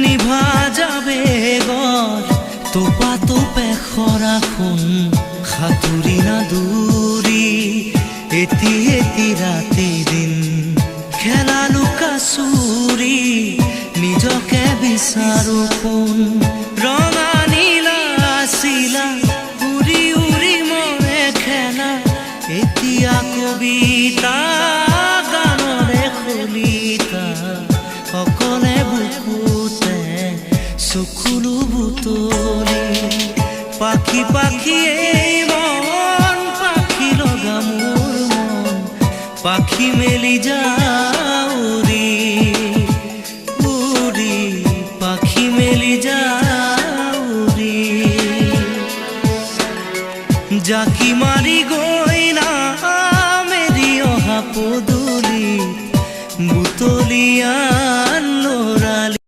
নিভা যাবে গড় তোপা তোপে খৰাখুন সাঁতুৰি নাদুৰি এটি এটি ৰাতি দিন খেলা লুকা চুৰি নিজকে বিচাৰো কোন ৰঙা নীলা চিলা উৰি উৰি মৰে খেলা এতিয়া কবিতা গানৰে খলিতা অকলে বুকুতে চকুলো বুটলি পাখি পাখি এই মন পাখি লগা মোৰ মন পাখি মেলি যাউৰি উৰি পাখি মেলি যা